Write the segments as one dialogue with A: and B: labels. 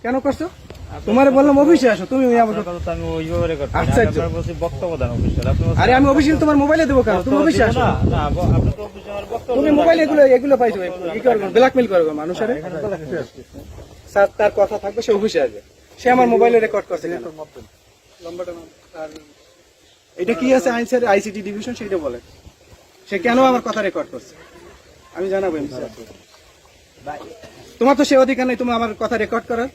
A: কেন করছো? তোমার বললাম অফিসে আসো, তুমি আমাকে
B: আমি ওইভাবে রেকর্ড করি
A: আচ্ছা,
B: আপনার বলছি বক্তব্য দেন অফিসিয়াল আপনি
A: আরে আমি অফিসিয়াল তোমার মোবাইলে দেবো কেন? তুমি অফিসে আসো।
B: না না আপনি তো অফিসে আমার বক্তব্য
A: তুমি মোবাইলে এগুলো পাইছো, কি করবো? ব্ল্যাকমেল করবো মানুষের। স্যার তার কথা থাকবে, সে অফিসে আসবে, সে আমার মোবাইলে রেকর্ড করছে কেন? লম্বাটা নাম। আর এটা কি আছে আইনসের আইসিটি ডিভিশন, সেটা বলে সে কেন আমার কথা রেকর্ড করছে আমি জানাবো। তোমার তো সে অধিকার নেই তুমি আমার কথা রেকর্ড করার।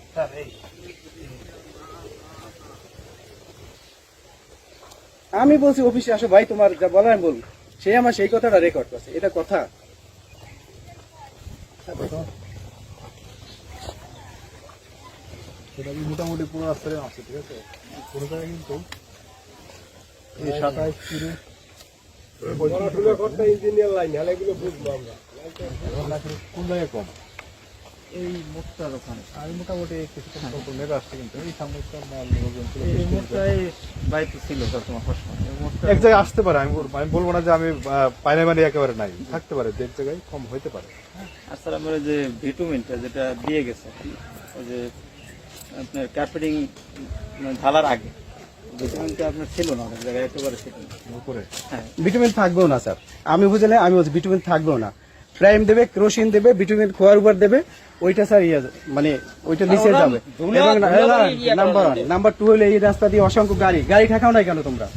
A: আমি বলছি অফিসে আসো ভাই, তোমার যা বলার আমি বলবো। সে আমার সেই কথাটা রেকর্ড করছে, এটা কথা?
C: সেটা মোটামুটি পুরো রাস্তায় আছে, ঠিক আছে? কোনো জায়গায় কিন্তু এই 27 ইঞ্জিনিয়ার লাইন হলে এগুলো বুঝবো আমরা। কোন জায়গায় কম?
B: এই মুখটার ওখানে
C: আমি মোটামুটি কিছুক্ষণ পর নেবে আসছে, কিন্তু এই সামনে একটা মাল
B: এই মুখটাই বাড়িতে ছিল সবসময় প্রশ্ন
C: এক জায়গায় আসতে পারে। আমি বলবো না যে আমি পাইনা মানে একেবারে নাই, থাকতে পারে, এক জায়গায় কম হইতে পারে।
B: আর স্যার আমার যে ভিটামিনটা যেটা দিয়ে গেছে ওই যে আপনার কার্পেটিং ঢালার আগে ভিটামিনটা আপনার ছিল না, অনেক জায়গায় একেবারে ছিল না
C: উপরে
B: হ্যাঁ।
A: ভিটামিন থাকবেও না স্যার, আমি বুঝলে আমি বলছি ভিটামিন থাকবেও না। প্রাইম দেবে, ক্রোসিন দেবে, ভিটামিন খোয়ার উপর দেবে, ওইটা স্যার মানে ওইটা নিচে যাবে। এবং নাম্বার 2 হলে এই রাস্তা দিয়ে অসংখ্য গাড়ি ঠেকাও নাই কেন তোমরা?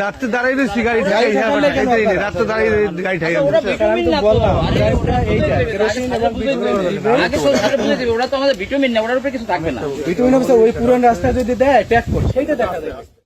C: রাত্রে দাঁড়াই দিচ্ছি গাড়ি ঠেকাই, রাত্রে দাঁড়িয়ে গাড়ি ঠেকাই।
A: আমি তো বললাম প্রাইমটা এইটা, কেরোসিন এবং ভিটামিন দিবে।
B: ওরা তো আমাদের ভিটামিন না, ওটার উপরে কিছু থাকবে না।
A: ভিটামিন অবস্থা ওই পুরান রাস্তা যদি দেয় ট্যাগ করে সেইটা দেখা যাবে।